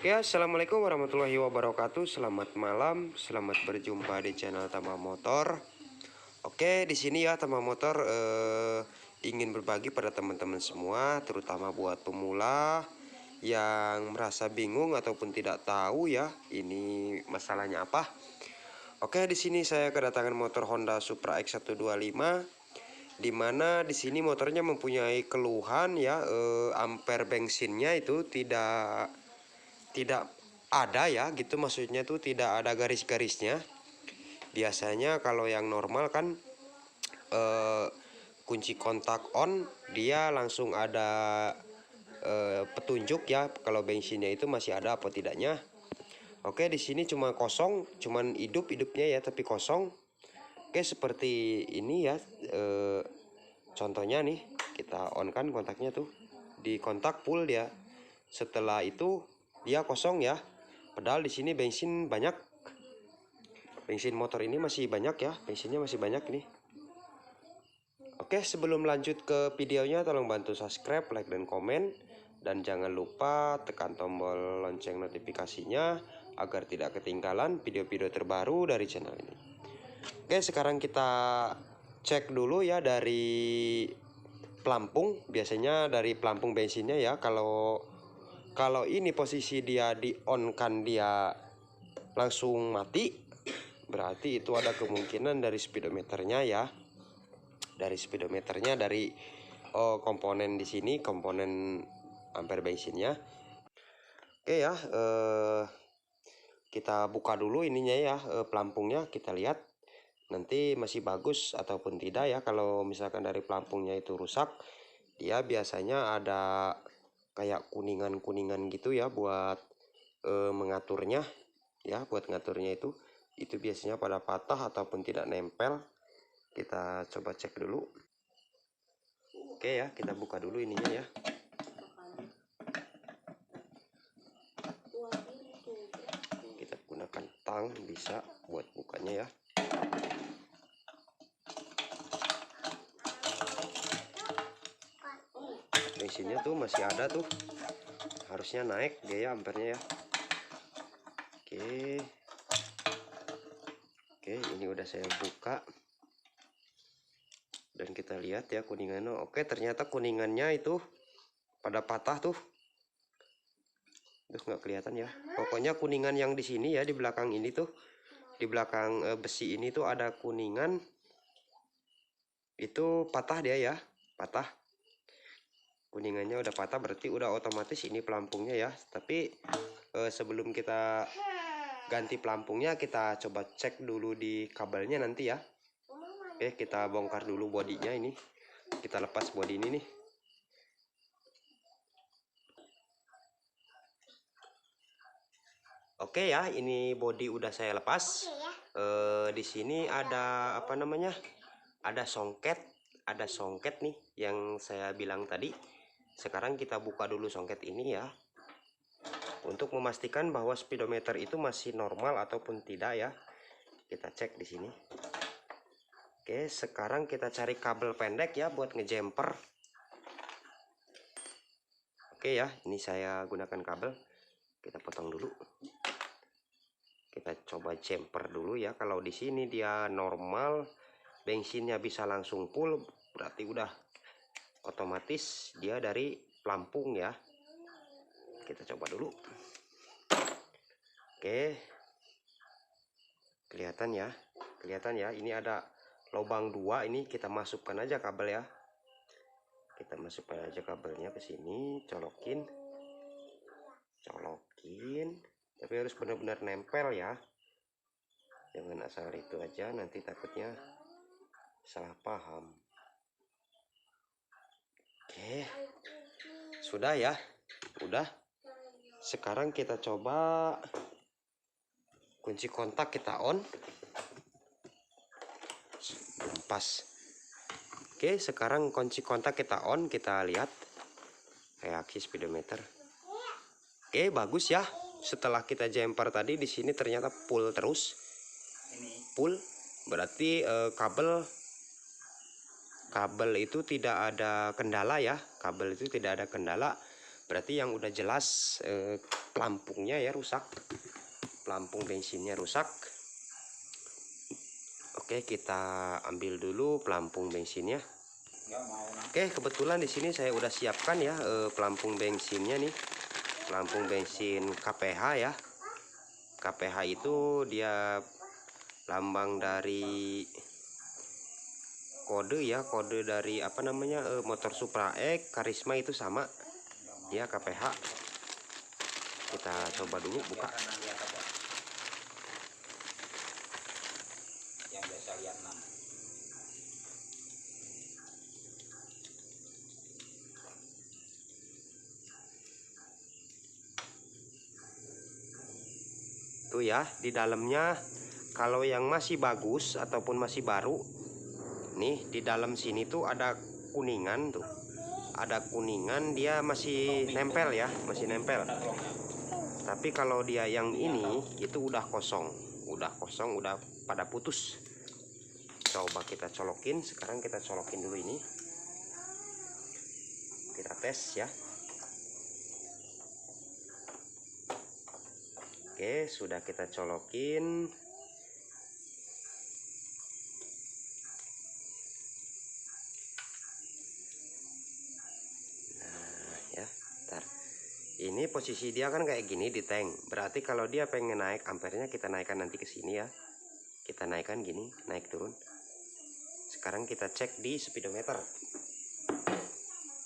Oke, assalamualaikum warahmatullahi wabarakatuh. Selamat malam, selamat berjumpa di channel Tama Motor. Oke, di sini ya Tama Motor ingin berbagi pada teman-teman semua, terutama buat pemula yang merasa bingung ataupun tidak tahu ya ini masalahnya apa. Oke, di sini saya kedatangan motor Honda Supra X125, di mana di sini motornya mempunyai keluhan ya, ampere bensinnya itu tidak ada ya gitu, maksudnya tuh tidak ada garis-garisnya. Biasanya kalau yang normal kan kunci kontak on dia langsung ada petunjuk ya kalau bensinnya itu masih ada apa tidaknya. Oke, di sini cuma kosong, cuman hidupnya ya tapi kosong. Oke, seperti ini ya, contohnya nih kita on kan kontaknya tuh, di kontak full dia, setelah itu dia kosong ya. Padahal di sini bensin banyak, bensin motor ini masih banyak ya, bensinnya masih banyak nih. Oke, sebelum lanjut ke videonya, tolong bantu subscribe, like, dan komen. Dan jangan lupa tekan tombol lonceng notifikasinya agar tidak ketinggalan video-video terbaru dari channel ini. Oke, sekarang kita cek dulu ya dari pelampung. Biasanya dari pelampung bensinnya ya, kalau ini posisi dia di on kan dia langsung mati, berarti itu ada kemungkinan dari speedometernya ya, dari speedometernya, dari komponen di sini, komponen ampere bensinnya. Oke ya, kita buka dulu ininya ya, pelampungnya, kita lihat nanti masih bagus ataupun tidak ya. Kalau misalkan dari pelampungnya itu rusak, dia biasanya ada kayak kuningan-kuningan gitu ya buat mengaturnya ya, buat ngaturnya itu biasanya pada patah ataupun tidak nempel. Kita coba cek dulu. Oke ya, kita buka dulu ininya ya. Kita gunakan tang bisa buat bukanya ya. Bensinnya tuh masih ada tuh, harusnya naik gaya ampernya ya. Oke, ini udah saya buka dan kita lihat ya kuningannya. Oke, ternyata kuningannya itu pada patah tuh. Terus nggak kelihatan ya. Pokoknya kuningan yang di sini ya, di belakang ini tuh, di belakang besi ini tuh ada kuningan. Itu patah dia ya, patah. Kuningannya udah patah, berarti udah otomatis ini pelampungnya ya. Tapi sebelum kita ganti pelampungnya, kita coba cek dulu di kabelnya nanti ya. Oke, kita bongkar dulu bodinya ini. Kita lepas bodi ini nih. Oke ya, ini bodi udah saya lepas. Di sini ada apa namanya? Ada songket nih yang saya bilang tadi. Sekarang kita buka dulu songket ini ya, untuk memastikan bahwa speedometer itu masih normal ataupun tidak ya. Kita cek di sini. Oke, sekarang kita cari kabel pendek ya buat ngejumper. Oke ya, ini saya gunakan kabel. Kita potong dulu. Kita coba jumper dulu ya. Kalau di sini dia normal, bensinnya bisa langsung full, berarti udah otomatis dia dari pelampung ya. Kita coba dulu. Oke, kelihatan ya, ini ada lubang 2. Ini kita masukkan aja kabel ya. Kita masukkan aja kabelnya ke sini, colokin, tapi harus benar-benar nempel ya, jangan asal itu aja, nanti takutnya salah paham. Oke, sudah ya, udah. Sekarang kita coba kunci kontak, kita on, pas. Oke, sekarang kunci kontak kita on, kita lihat reaksi speedometer. Oke, bagus ya. Setelah kita jumper tadi, di sini ternyata full terus. Full berarti kabel itu tidak ada kendala ya. Kabel itu tidak ada kendala. berarti yang udah jelas pelampungnya ya rusak, pelampung bensinnya rusak. Oke, kita ambil dulu pelampung bensinnya. Oke, kebetulan di sini saya udah siapkan ya pelampung bensinnya nih, pelampung bensin KPH ya. KPH itu dia lambang dari kode ya, kode dari apa namanya motor Supra X, Karisma itu sama ya KPH. Kita coba dulu buka. Yang biasa lihat 6. Tuh ya, di dalamnya kalau yang masih bagus ataupun masih baru, nih di dalam sini tuh ada kuningan tuh. Ada kuningan, dia masih nempel ya, masih nempel. Tapi kalau dia yang ini itu udah kosong, udah pada putus. Coba kita colokin, sekarang kita colokin dulu ini. Kita tes ya. Oke, sudah kita colokin. Nah, ya. Bentar. Ini posisi dia kan kayak gini di tank. Berarti kalau dia pengen naik ampernya kita naikkan nanti ke sini ya. Kita naikkan gini, naik turun. Sekarang kita cek di speedometer.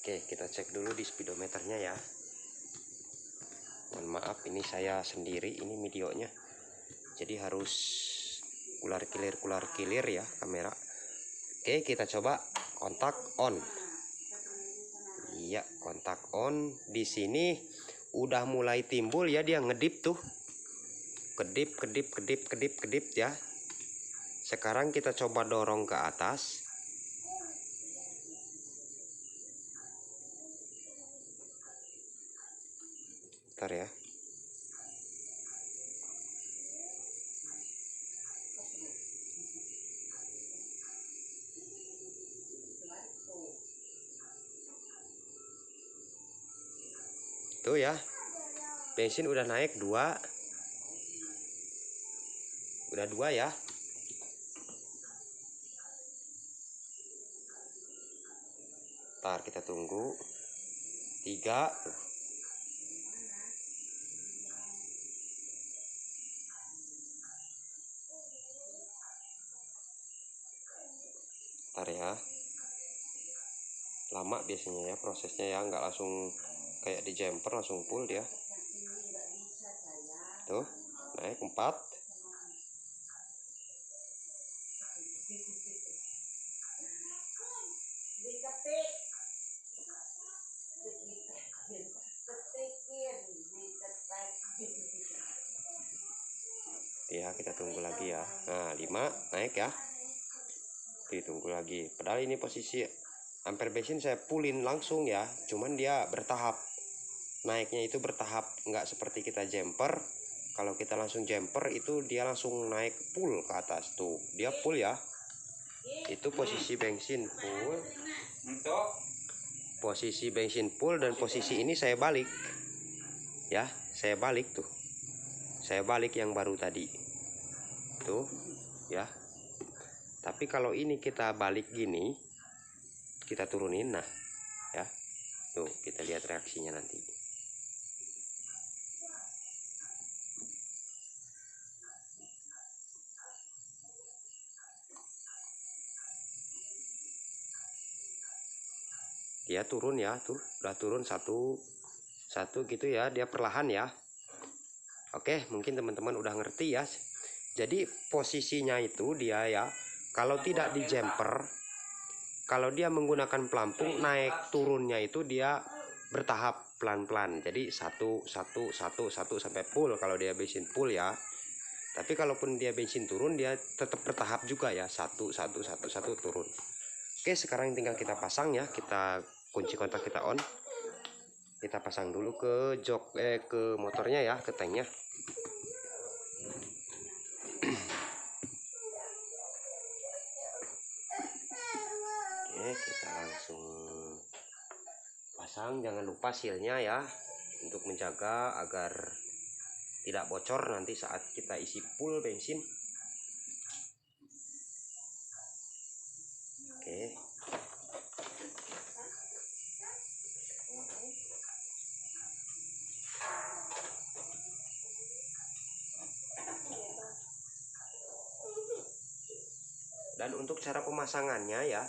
Oke, kita cek dulu di speedometernya ya. Mohon maaf, ini saya sendiri, ini videonya. Jadi harus kular kilir ya kamera. Oke, kita coba kontak on. Iya, kontak on. Di sini udah mulai timbul ya, dia ngedip tuh. Kedip ya. Sekarang kita coba dorong ke atas. Bentar ya. Tuh ya. Bensin udah naik 2. Udah 2 ya. Ntar kita tunggu 3. Ntar ya. Lama biasanya ya prosesnya ya, nggak langsung kayak di jumper langsung full dia. Tuh naik 4. Ya, kita tunggu lagi ya. Nah 5 naik ya, ditunggu lagi. Padahal ini posisi ampere bensin saya fullin langsung ya, cuman dia bertahap, naiknya itu bertahap, nggak seperti kita jumper. Kalau kita langsung jumper itu dia langsung naik full ke atas. Tuh dia full ya, itu posisi bensin full, posisi bensin full. Dan posisi ini saya balik ya, saya balik tuh, saya balik yang baru tadi tuh ya. Tapi kalau ini kita balik gini, kita turunin, nah ya, tuh kita lihat reaksinya nanti. Dia turun ya, tuh udah turun satu gitu ya, dia perlahan ya. Oke, mungkin teman-teman udah ngerti ya. Jadi posisinya itu dia ya, kalau tidak di jumper, kalau dia menggunakan pelampung, naik turunnya itu dia bertahap pelan-pelan. Jadi satu sampai full kalau dia bensin full ya. Tapi kalaupun dia bensin turun, dia tetap bertahap juga ya, satu turun. Oke, sekarang tinggal kita pasang ya, kita kunci kontak kita on. Kita pasang dulu ke jok ke motornya ya, ke tanknya. Oke, kita langsung pasang. Jangan lupa sealnya ya, untuk menjaga agar tidak bocor nanti saat kita isi full bensin. Oke. Dan untuk cara pemasangannya ya,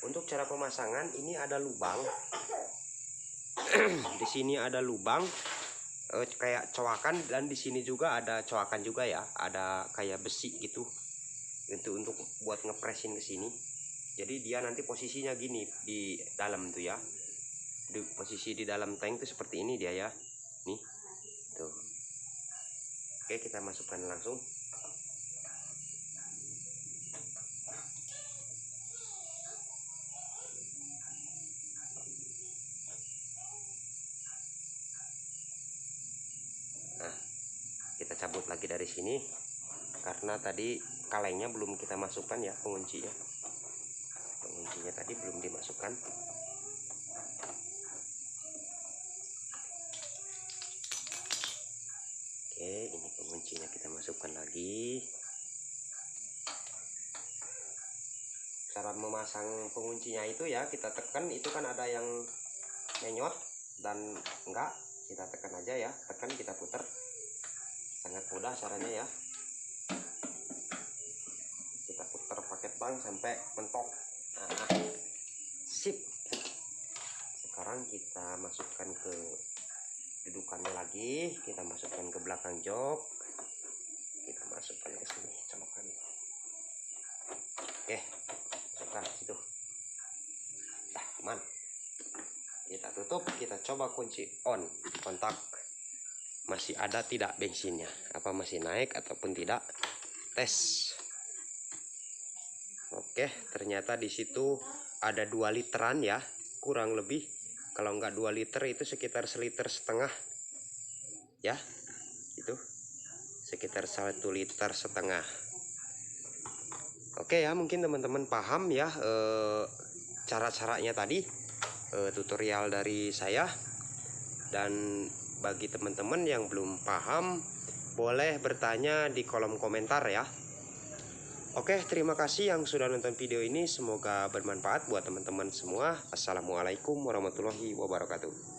untuk cara pemasangan ini ada lubang. Di sini ada lubang kayak coakan, dan di sini juga ada coakan juga ya, ada kayak besi gitu untuk buat ngepresin ke sini. Jadi dia nanti posisinya gini di dalam tuh ya, di posisi di dalam tank tuh seperti ini dia ya, nih tuh. Oke, kita masukkan langsung. Nah, kita cabut lagi dari sini karena tadi kalengnya belum kita masukkan ya, penguncinya tadi belum dimasukkan. Oke, ini penguncinya kita masukkan lagi. Cara memasang penguncinya itu ya, kita tekan, itu kan ada yang menyot dan enggak, kita tekan aja ya, tekan kita putar, sangat mudah caranya ya. Kita putar pakai tang sampai mentok. Nah, sip. Sekarang kita masukkan ke dudukannya lagi, kita masukkan ke belakang jok, kita masukkan ke sini colokan. Oke, masukkan situ. Dah aman. Kita tutup, kita coba kunci on, kontak masih ada tidak bensinnya, apa masih naik ataupun tidak, tes. Oke, ternyata di situ ada 2 literan ya, kurang lebih. Kalau nggak 2 liter itu sekitar 1,5 liter ya, itu sekitar 1,5 liter. Oke ya, mungkin teman-teman paham ya cara-caranya tadi, tutorial dari saya. Dan bagi teman-teman yang belum paham, boleh bertanya di kolom komentar ya. Oke, terima kasih yang sudah nonton video ini. Semoga bermanfaat buat teman-teman semua. Assalamualaikum warahmatullahi wabarakatuh.